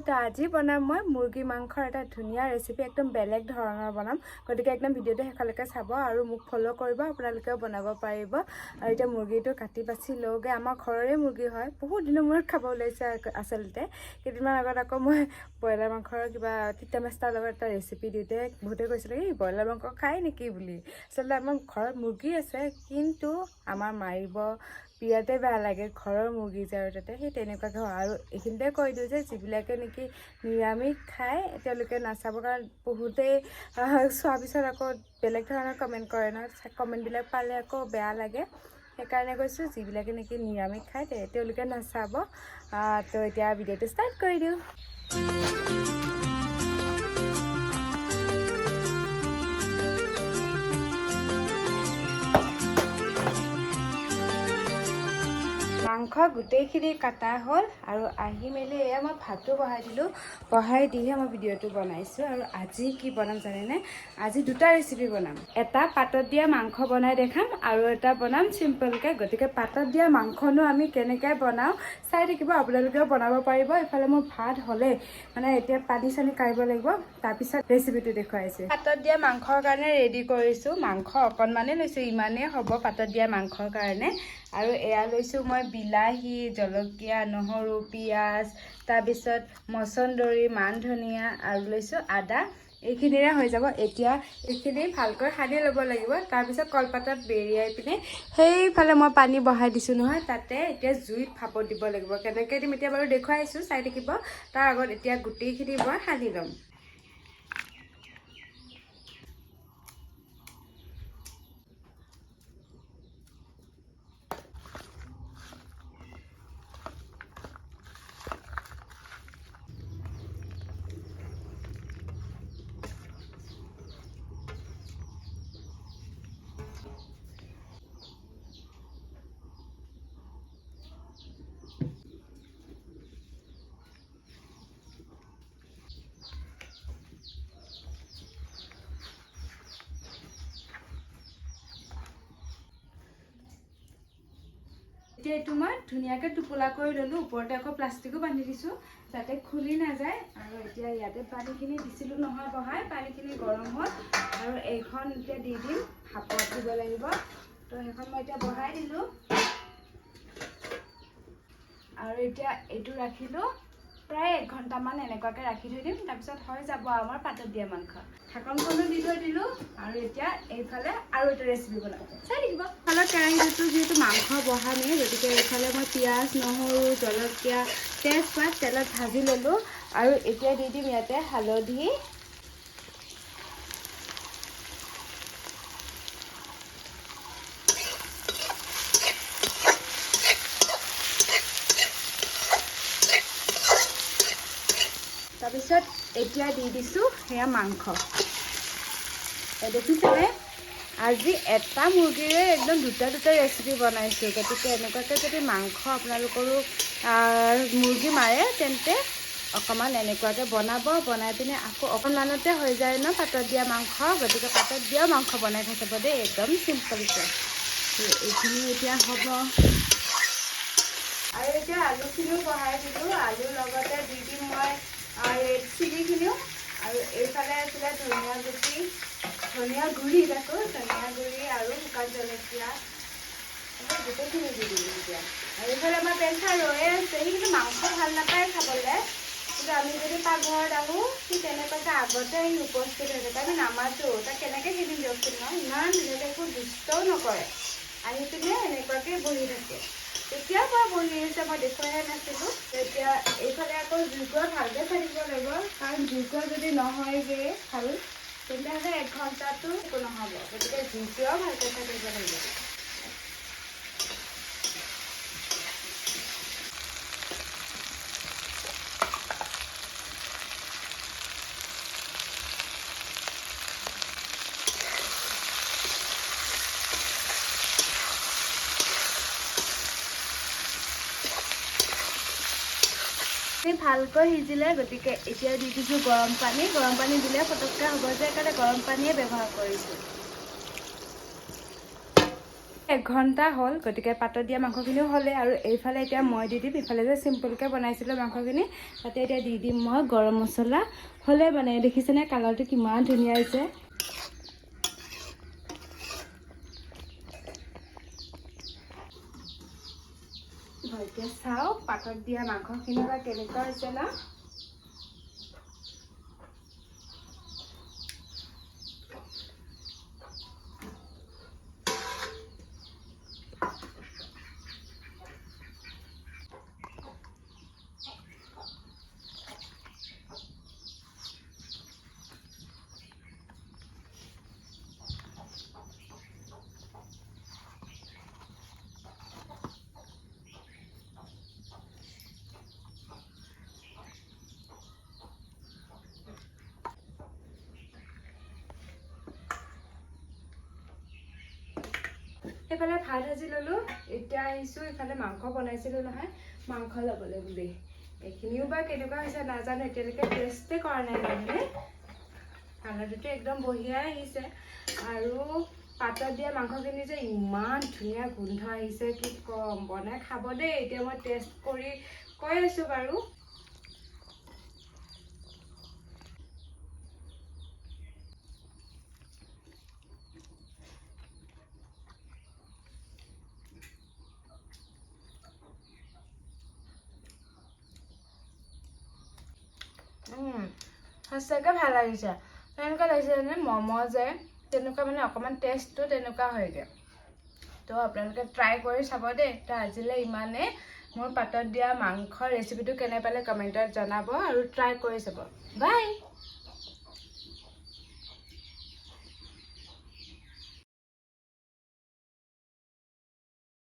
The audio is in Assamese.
তো আজি বনাম মই মুৰ্গী মাংসৰ এটা ধুনীয়া ৰেচিপি একদম বেলেগ ধৰণৰ বনাম গতিকে একদম ভিডিঅ'টো শেষলৈকে চাব আৰু মোক ফলো কৰিব আপোনালোকেও বনাব পাৰিব আৰু এতিয়া মুৰ্গীটো কাটি বাছি লওঁগে আমাৰ ঘৰৰে মুৰ্গী হয় বহুত দিনৰ মূৰত খাব ওলাইছে আচলতে কেইদিনমান আগত আকৌ মই ব্ৰইলাৰ মাংসৰ কিবা তিতা মেষ্টাৰ লগত এটা ৰেচিপি দিওঁতে বহুতে কৈছিলে এই ব্ৰইলাৰ মাংস খায় নেকি বুলি আচলতে আমাৰ ঘৰত মুৰ্গী আছে কিন্তু আমাৰ মাৰিব বিৰাটে বেয়া লাগে ঘৰৰ মুৰ্গী যে আৰু তাতে সেই তেনেকুৱাকৈ হয় আৰু এইখিনিতে কৈ দিওঁ যে যিবিলাকে নেকি নিৰামিষ খায় তেওঁলোকে নাচাব কাৰণ বহুতেই চোৱাৰ পিছত আকৌ বেলেগ ধৰণৰ কমেণ্ট কৰে ন কমেণ্টবিলাক পালে আকৌ বেয়া লাগে সেইকাৰণে কৈছোঁ যিবিলাকে নেকি নিৰামিষ খায় তেওঁলোকে নাচাব তো এতিয়া ভিডিঅ'টো ষ্টাৰ্ট কৰি দিওঁ মাংস গোটেইখিনি কাটা হ'ল আৰু আহি মেলি এয়া মই ভাতো বহাই দিলোঁ বহাই দিহে মই ভিডিঅ'টো বনাইছোঁ আৰু আজি কি বনাম জানেনে আজি দুটা ৰেচিপি বনাম এটা পাতত দিয়া মাংস বনাই দেখাম আৰু এটা বনাম চিম্পলকৈ গতিকে পাতত দিয়া মাংসনো আমি কেনেকৈ বনাওঁ চাই থাকিব আপোনালোকেও বনাব পাৰিব এইফালে মোৰ ভাত হ'লে মানে এতিয়া পানী চানী কাঢ়িব লাগিব তাৰপিছত ৰেচিপিটো দেখুৱাইছোঁ পাতত দিয়া মাংসৰ কাৰণে ৰেডি কৰিছোঁ মাংস অকণমানেই লৈছোঁ ইমানেই হ'ব পাতত দিয়া মাংসৰ কাৰণে আৰু এয়া লৈছোঁ মই বিলাহী জলকীয়া নহৰু পিঁয়াজ তাৰপিছত মচন্দৰী মান ধনিয়া আৰু লৈছোঁ আদা এইখিনিৰে হৈ যাব এতিয়া এইখিনি ভালকৈ সানি ল'ব লাগিব তাৰপিছত কলপাতত বেৰিয়াই পিনে সেইফালে মই পানী বহাই দিছোঁ নহয় তাতে এতিয়া জুইত ভাপত দিব লাগিব কেনেকৈ দিম এতিয়া বাৰু দেখুৱাইছোঁ চাই থাকিব তাৰ আগত এতিয়া গোটেইখিনি মই সানি ল'ম এতিয়া এইটো মই ধুনীয়াকৈ টোপোলা কৰি ল'লোঁ ওপৰতে আকৌ প্লাষ্টিকো বান্ধি দিছোঁ যাতে খুলি নাযায় আৰু এতিয়া ইয়াতে পানীখিনি দিছিলোঁ নহয় বহাই পানীখিনি গৰম হ'ল আৰু এইখন এতিয়া দি দিম ভাপত দিব লাগিব তো সেইখন মই এতিয়া বহাই দিলোঁ আৰু এতিয়া এইটো ৰাখিলোঁ প্ৰায় 1 ঘণ্টামান এনেকুৱাকৈ ৰাখি থৈ দিম তাৰপিছত হৈ যাব আমাৰ পাতত দিয়া মাংস ঢাকনখনো দি থৈ দিলোঁ আৰু এতিয়া এইফালে আৰু এটা ৰেচিপি বনাব চাই থাকিব ফালত কেৰাহীটো যিহেতু মাংস বহামেই গতিকে এইফালে মই পিঁয়াজ নহৰু জলকীয়া তেজপাত তেলত ভাজি ল'লোঁ আৰু এতিয়া দি দিম ইয়াতে হালধি তাৰপিছত এতিয়া দি দিছোঁ সেয়া মাংস দেখিছেনে আজি এটা মুৰ্গীৰে একদম দুটা ৰেচিপি বনাইছোঁ গতিকে এনেকুৱাকৈ যদি মাংস আপোনালোকৰো মুৰ্গী মাৰে তেন্তে অকণমান এনেকুৱাকৈ বনাই পিনে আকৌ অকণমানতে হৈ যায় ন পাতত দিয়া মাংস গতিকে পাতত দিয়াও মাংস বনাই খাই চাব দেই একদম চিম্পলকৈ এইখিনি এতিয়া হ'ব আৰু এতিয়া আলুখিনিও বহাই দিলোঁ আলুৰ লগতে দি দিম মই ৰেড চিলিখিনিও আৰু এইফালে আছিলে ধনিয়া গুড়ি দেখোঁ ধনিয়া গুড়ি আৰু শুকান জলকীয়া গোটেইখিনি দি দিলোঁ এতিয়া আৰু এইফালে আমাৰ পেঞ্চা ৰৈয়ে আছে সি কিন্তু মাংস ভাল নাপায় খাবলৈ কিন্তু আমি যদি পাকঘৰত আহোঁ সি তেনেকুৱাকৈ আগতে সি উপস্থিত হৈ থাকে আমি নামাতো তাক কেনেকৈ খেদিম দিয়কচোন ন ইমান ধুনীয়াকৈ একো দুষ্টও নকৰে আহি পিনে এনেকুৱাকৈ বহি থাকে তেতিয়াৰ পৰা বহি আহিছে মই দেখুৱাইহে নাছিলোঁ এতিয়া এইফালে আকৌ জুইকুৰা ভালকৈ চাই দিব লাগিব কাৰণ জুইকুৰা যদি নহয়গৈ ভাল তেতিয়াহ'লে 1 ঘণ্টাটো একো নহ'ব গতিকে জুইকুৰাও ভালকৈ চাই দিব লাগিব ভালকৈ সিজিলে গতিকে এতিয়া দি দিছোঁ গৰম পানী দিলে পটককৈ হ'ব যে সেইকাৰণে গৰম পানীয়ে ব্যৱহাৰ কৰিছোঁ 1 ঘণ্টা হ'ল, গতিকে পাতত দিয়া মাংসখিনিও হ'লে আৰু এইফালে এতিয়া মই দি দিম। ইফালে যে চিম্পলকৈ বনাইছিলোঁ মাংসখিনি, তাতে এতিয়া দি দিম মই গৰম মছলা। হ'লে মানে দেখিছেনে কালাৰটো কিমান ধুনীয়া হৈছে। ভালকৈ চাওঁ পাতত দিয়া মাংসখিনি বা কেনেকুৱা হৈছে না। এইফালে ভাত ভাজি ল'লোঁ, এতিয়া আহিছোঁ ইফালে মাংস বনাইছিলোঁ নহয়, মাংস ল'বলৈ বুলি। এইখিনিও বা কেনেকুৱা হৈছে নাজানো, এতিয়ালৈকে টেষ্টে কৰা নাই মানে। কালাৰটোতো একদম বঢ়িয়াই আহিছে আৰু পাতত দিয়া মাংসখিনি যে ইমান ধুনীয়া গোন্ধ আহিছে কি ক'ম। বনাই খাব দেই, এতিয়া মই টেষ্ট কৰি কৈ আছোঁ বাৰু। সঁচাকৈ ভাল লাগিছে। তেনেকুৱা লাগিছে যেনে ম'ম' যে তেনেকুৱা মানে অকণমান টেষ্টটো তেনেকুৱা হয়গৈ। তো আপোনালোকে ট্ৰাই কৰি চাব দেই। তো আজিলৈ ইমানেই। মোৰ পাতত দিয়া মাংসৰ ৰেচিপিটো কেনে পালে কমেণ্টত জনাব আৰু ট্ৰাই কৰি চাব। বাই।